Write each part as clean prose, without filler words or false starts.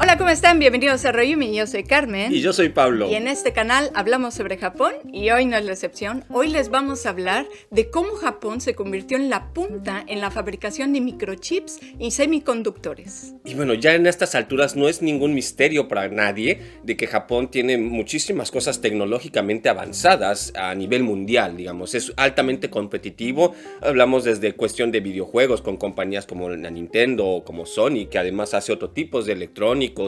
Hola, ¿cómo están? Bienvenidos a Royumi, yo soy Carmen. Y yo soy Pablo. Y en este canal hablamos sobre Japón y hoy no es la excepción. Hoy les vamos a hablar de cómo Japón se convirtió en la punta en la fabricación de microchips y semiconductores. Y bueno, ya en estas alturas no es ningún misterio para nadie de que Japón tiene muchísimas cosas tecnológicamente avanzadas a nivel mundial, digamos. Es altamente competitivo. Hablamos desde cuestión de videojuegos con compañías como la Nintendo o como Sony, que además hace otro tipo de electrónicos,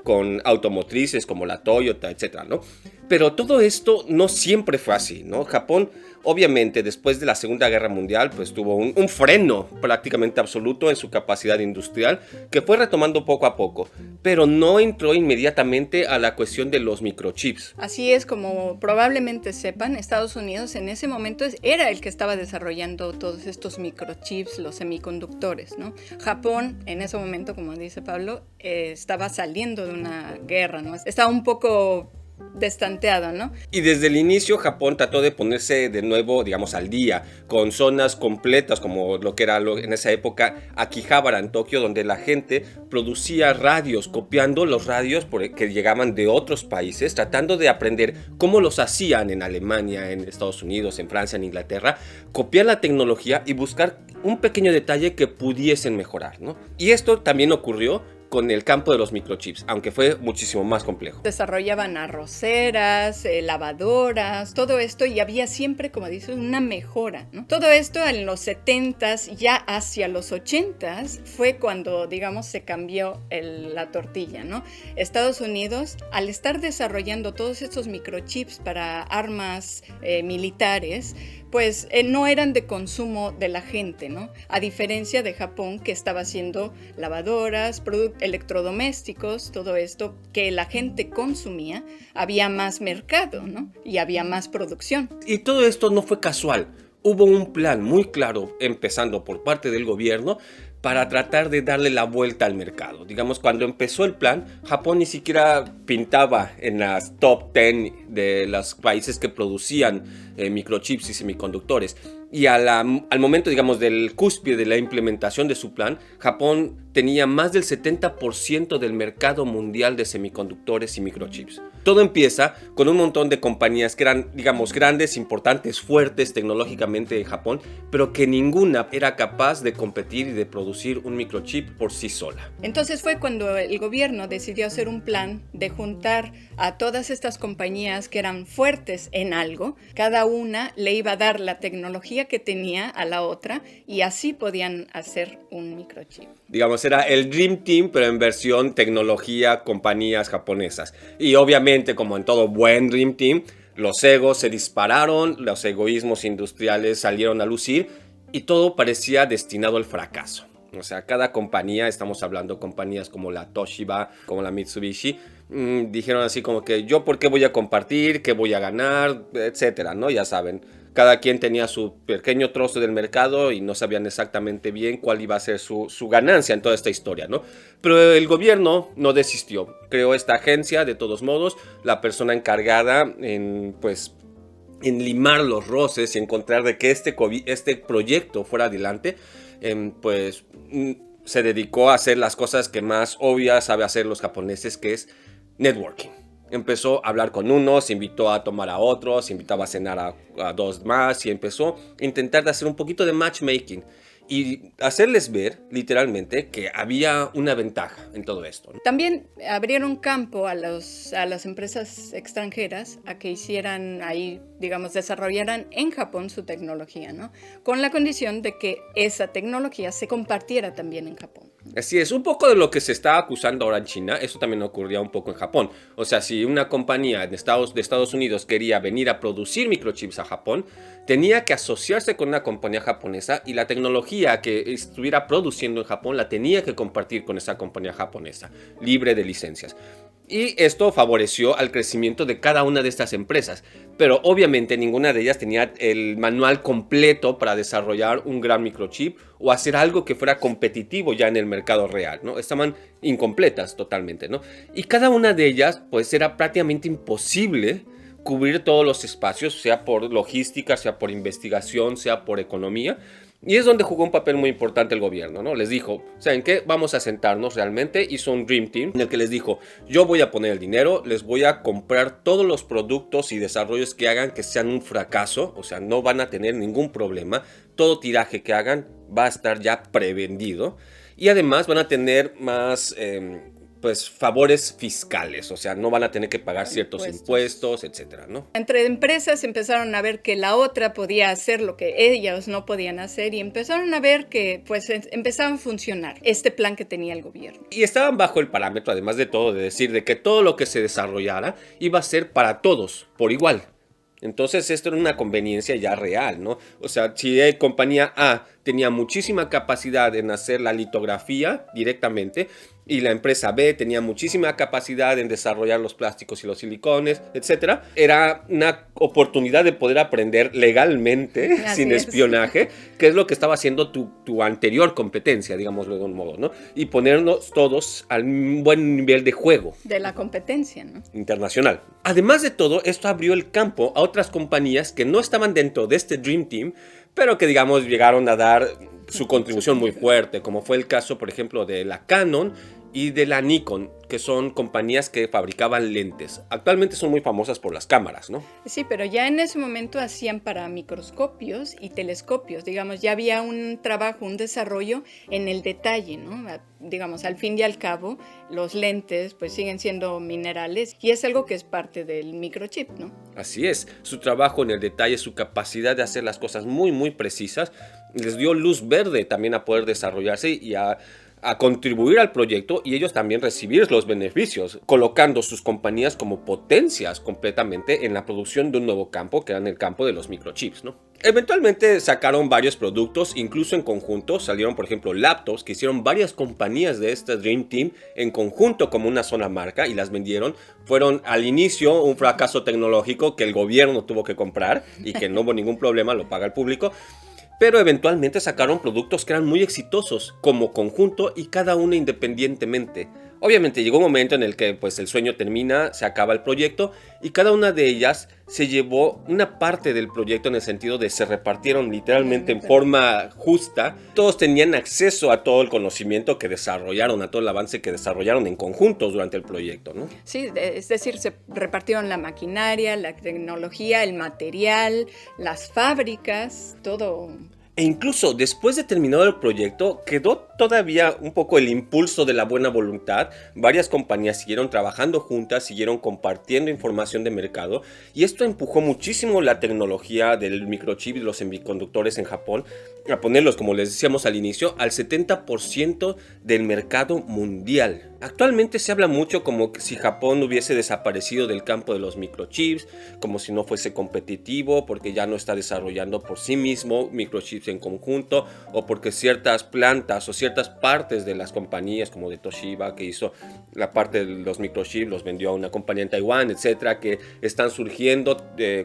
con automotrices como la Toyota, etcétera, ¿no? Pero todo esto no siempre fue así, ¿no? Japón, obviamente, después de la Segunda Guerra Mundial, pues tuvo un freno prácticamente absoluto en su capacidad industrial, que fue retomando poco a poco, pero no entró inmediatamente a la cuestión de los microchips. Así es, como probablemente sepan, Estados Unidos en ese momento era el que estaba desarrollando todos estos microchips, los semiconductores, ¿no? Japón, en ese momento, como dice Pablo, estaba saliendo de una guerra, ¿no? Estaba un poco destanteado, ¿no? Y desde el inicio Japón trató de ponerse de nuevo, digamos, al día, con zonas completas como lo que era en esa época Akihabara en Tokio, donde la gente producía radios, copiando los radios que llegaban de otros países, tratando de aprender cómo los hacían en Alemania, en Estados Unidos, en Francia, en Inglaterra, copiar la tecnología y buscar un pequeño detalle que pudiesen mejorar, ¿no? Y esto también ocurrió con el campo de los microchips, aunque fue muchísimo más complejo. Desarrollaban arroceras, lavadoras, todo esto, y había siempre, como dices, una mejora, ¿no? Todo esto en los 70s, ya hacia los 80s, fue cuando, digamos, se cambió la tortilla, ¿no? Estados Unidos, al estar desarrollando todos estos microchips para armas militares, pues no eran de consumo de la gente, ¿no? A diferencia de Japón, que estaba haciendo lavadoras, electrodomésticos, todo esto que la gente consumía, había más mercado, ¿no? Y había más producción. Y todo esto no fue casual. Hubo un plan muy claro, empezando por parte del gobierno, para tratar de darle la vuelta al mercado. Digamos, cuando empezó el plan, Japón ni siquiera pintaba en las top 10 de los países que producían microchips y semiconductores. Y al momento, digamos, del cúspide de la implementación de su plan, Japón tenía más del 70% del mercado mundial de semiconductores y microchips. Todo empieza con un montón de compañías que eran, digamos, grandes, importantes, fuertes tecnológicamente en Japón, pero que ninguna era capaz de competir y de producir un microchip por sí sola. Entonces fue cuando el gobierno decidió hacer un plan de juntar a todas estas compañías que eran fuertes en algo. Cada una le iba a dar la tecnología que tenía a la otra y así podían hacer un microchip. Digamos, era el Dream Team, pero en versión tecnología, compañías japonesas. Y obviamente, como en todo buen Dream Team, los egos se dispararon, los egoísmos industriales salieron a lucir y todo parecía destinado al fracaso. O sea, cada compañía, estamos hablando compañías como la Toshiba, como la Mitsubishi, dijeron así como que yo por qué voy a compartir, qué voy a ganar, etcétera, ¿no? Ya saben, cada quien tenía su pequeño trozo del mercado y no sabían exactamente bien cuál iba a ser su ganancia en toda esta historia, ¿no? Pero el gobierno no desistió, creó esta agencia, de todos modos, la persona encargada en limar los roces y encontrar de que este proyecto fuera adelante, pues se dedicó a hacer las cosas que más obvias sabe hacer los japoneses, que es networking. Empezó a hablar con unos, invitó a tomar a otros, invitaba a cenar a dos más y empezó a intentar de hacer un poquito de matchmaking y hacerles ver, literalmente, que había una ventaja en todo esto, ¿no? También abrieron campo a las empresas extranjeras a que hicieran ahí, digamos, desarrollaran en Japón su tecnología, ¿no? Con la condición de que esa tecnología se compartiera también en Japón. Así es, un poco de lo que se está acusando ahora en China, eso también ocurría un poco en Japón. O sea, si una compañía de Estados Unidos quería venir a producir microchips a Japón, tenía que asociarse con una compañía japonesa y la tecnología que estuviera produciendo en Japón la tenía que compartir con esa compañía japonesa, libre de licencias. Y esto favoreció al crecimiento de cada una de estas empresas. Pero obviamente ninguna de ellas tenía el manual completo para desarrollar un gran microchip o hacer algo que fuera competitivo ya en el mercado real, ¿no? Estaban incompletas totalmente, ¿no? Y cada una de ellas, pues, era prácticamente imposible cubrir todos los espacios, sea por logística, sea por investigación, sea por economía. Y es donde jugó un papel muy importante el gobierno, ¿no? Les dijo, ¿saben qué? Vamos a sentarnos realmente. Hizo un Dream Team en el que les dijo, yo voy a poner el dinero, les voy a comprar todos los productos y desarrollos que hagan que sean un fracaso, o sea, no van a tener ningún problema. Todo tiraje que hagan va a estar ya prevendido. Y además van a tener más pues favores fiscales, o sea, no van a tener que pagar ciertos impuestos, etcétera, ¿no? Entre empresas empezaron a ver que la otra podía hacer lo que ellos no podían hacer y empezaron a ver que pues empezaba a funcionar este plan que tenía el gobierno. Y estaban bajo el parámetro, además de todo, de decir de que todo lo que se desarrollara iba a ser para todos, por igual. Entonces esto era una conveniencia ya real, ¿no? O sea, si compañía A tenía muchísima capacidad en hacer la litografía directamente y la empresa B tenía muchísima capacidad en desarrollar los plásticos y los silicones, etcétera, era una oportunidad de poder aprender legalmente, sin espionaje, que es lo que estaba haciendo tu anterior competencia, digámoslo de un modo, ¿no? Y ponernos todos al buen nivel de juego. De la competencia, ¿no? Internacional. Además de todo, esto abrió el campo a otras compañías que no estaban dentro de este Dream Team, pero que, digamos, llegaron a dar su contribución muy fuerte, como fue el caso, por ejemplo, de la Canon y de la Nikon, que son compañías que fabricaban lentes. Actualmente son muy famosas por las cámaras, ¿no? Sí, pero ya en ese momento hacían para microscopios y telescopios. Digamos, ya había un trabajo, un desarrollo en el detalle, ¿no? Digamos, al fin y al cabo, los lentes pues siguen siendo minerales y es algo que es parte del microchip, ¿no? Así es. Su trabajo en el detalle, su capacidad de hacer las cosas muy, muy precisas, les dio luz verde también a poder desarrollarse y a contribuir al proyecto y ellos también recibir los beneficios, colocando sus compañías como potencias completamente en la producción de un nuevo campo, que era en el campo de los microchips, ¿no? Eventualmente sacaron varios productos, incluso en conjunto, salieron por ejemplo laptops que hicieron varias compañías de este Dream Team en conjunto como una sola marca y las vendieron. Fueron al inicio un fracaso tecnológico que el gobierno tuvo que comprar y que no hubo ningún problema, lo paga el público. Pero eventualmente sacaron productos que eran muy exitosos como conjunto y cada uno independientemente. Obviamente llegó un momento en el que pues, el sueño termina, se acaba el proyecto y cada una de ellas se llevó una parte del proyecto en el sentido de se repartieron literalmente en forma justa. Todos tenían acceso a todo el conocimiento que desarrollaron, a todo el avance que desarrollaron en conjuntos durante el proyecto, ¿no? Sí, es decir, se repartieron la maquinaria, la tecnología, el material, las fábricas, todo. E incluso después de terminado el proyecto, quedó todavía un poco el impulso de la buena voluntad. Varias compañías siguieron trabajando juntas, siguieron compartiendo información de mercado y esto empujó muchísimo la tecnología del microchip y los semiconductores en Japón a ponerlos, como les decíamos al inicio, al 70% del mercado mundial. Actualmente se habla mucho como si Japón hubiese desaparecido del campo de los microchips, como si no fuese competitivo porque ya no está desarrollando por sí mismo microchips en conjunto o porque ciertas plantas o ciertas partes de las compañías como de Toshiba que hizo la parte de los microchips los vendió a una compañía en Taiwán, etcétera, que están surgiendo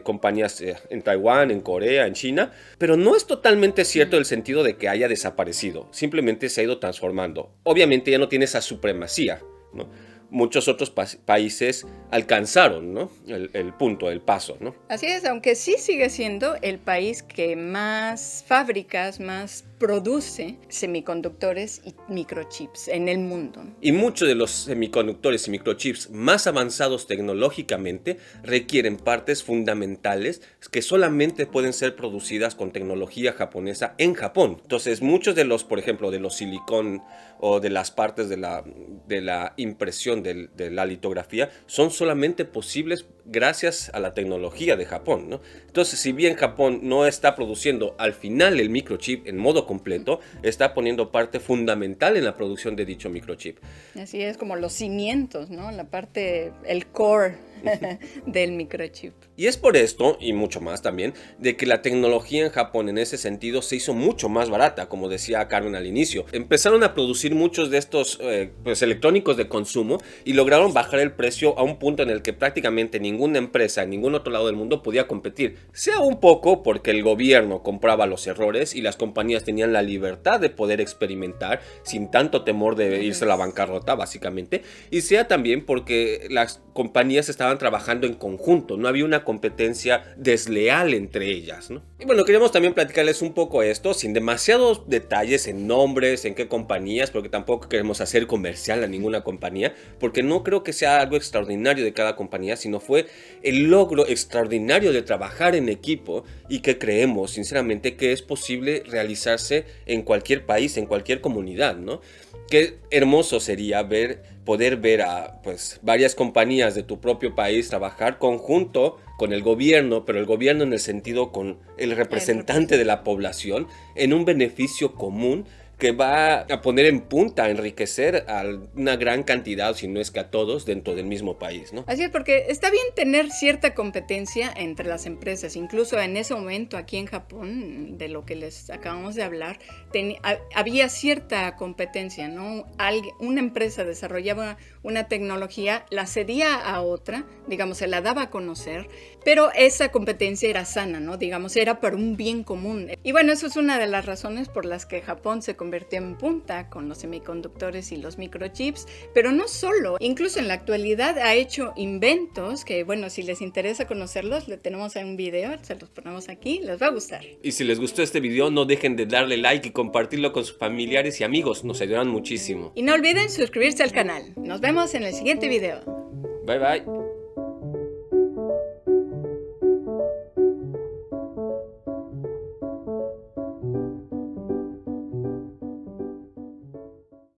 compañías en Taiwán, en Corea, en China, pero no es totalmente cierto el sentido de que haya desaparecido, simplemente se ha ido transformando. Obviamente ya no tiene esa supremacía, ¿no? Muchos otros países alcanzaron, ¿no? el punto, el paso, ¿no? Así es, aunque sí sigue siendo el país que más fábricas, más produce semiconductores y microchips en el mundo. Y muchos de los semiconductores y microchips más avanzados tecnológicamente requieren partes fundamentales que solamente pueden ser producidas con tecnología japonesa en Japón. Entonces muchos de los, por ejemplo, de los silicón o de las partes de la impresión de la litografía son solamente posibles gracias a la tecnología de Japón, ¿no? Entonces, si bien Japón no está produciendo al final el microchip en modo completo, está poniendo parte fundamental en la producción de dicho microchip. Así es, como los cimientos, ¿no? La parte, el core del microchip. Y es por esto, y mucho más también, de que la tecnología en Japón en ese sentido se hizo mucho más barata, como decía Carmen al inicio. Empezaron a producir muchos de estos electrónicos de consumo y lograron bajar el precio a un punto en el que prácticamente ninguna empresa en ningún otro lado del mundo podía competir. Sea un poco porque el gobierno compraba los errores y las compañías tenían la libertad de poder experimentar sin tanto temor de irse a la bancarrota, básicamente. Y sea también porque las compañías estaban trabajando en conjunto, no había una una competencia desleal entre ellas, ¿no? Y bueno, queríamos también platicarles un poco esto, sin demasiados detalles en nombres, en qué compañías, porque tampoco queremos hacer comercial a ninguna compañía, porque no creo que sea algo extraordinario de cada compañía, sino fue el logro extraordinario de trabajar en equipo y que creemos, sinceramente, que es posible realizarse en cualquier país, en cualquier comunidad, ¿no? Qué hermoso sería poder ver a pues, varias compañías de tu propio país trabajar conjunto con el gobierno, pero el gobierno en el sentido con el representante de la población, en un beneficio común que va a poner en punta, a enriquecer a una gran cantidad, si no es que a todos, dentro del mismo país, ¿no? Así es, porque está bien tener cierta competencia entre las empresas. Incluso en ese momento aquí en Japón, de lo que les acabamos de hablar, había cierta competencia, ¿no? Una empresa desarrollaba una tecnología, la cedía a otra, digamos, se la daba a conocer, pero esa competencia era sana, ¿no? Digamos, era para un bien común. Y bueno, eso es una de las razones por las que Japón se convirtió en punta con los semiconductores y los microchips, pero no solo, incluso en la actualidad ha hecho inventos que, bueno, si les interesa conocerlos, le tenemos un video, se los ponemos aquí, les va a gustar. Y si les gustó este video, no dejen de darle like y compartirlo con sus familiares y amigos, nos ayudan muchísimo. Y no olviden suscribirse al canal. Nos vemos en el siguiente video. Bye bye.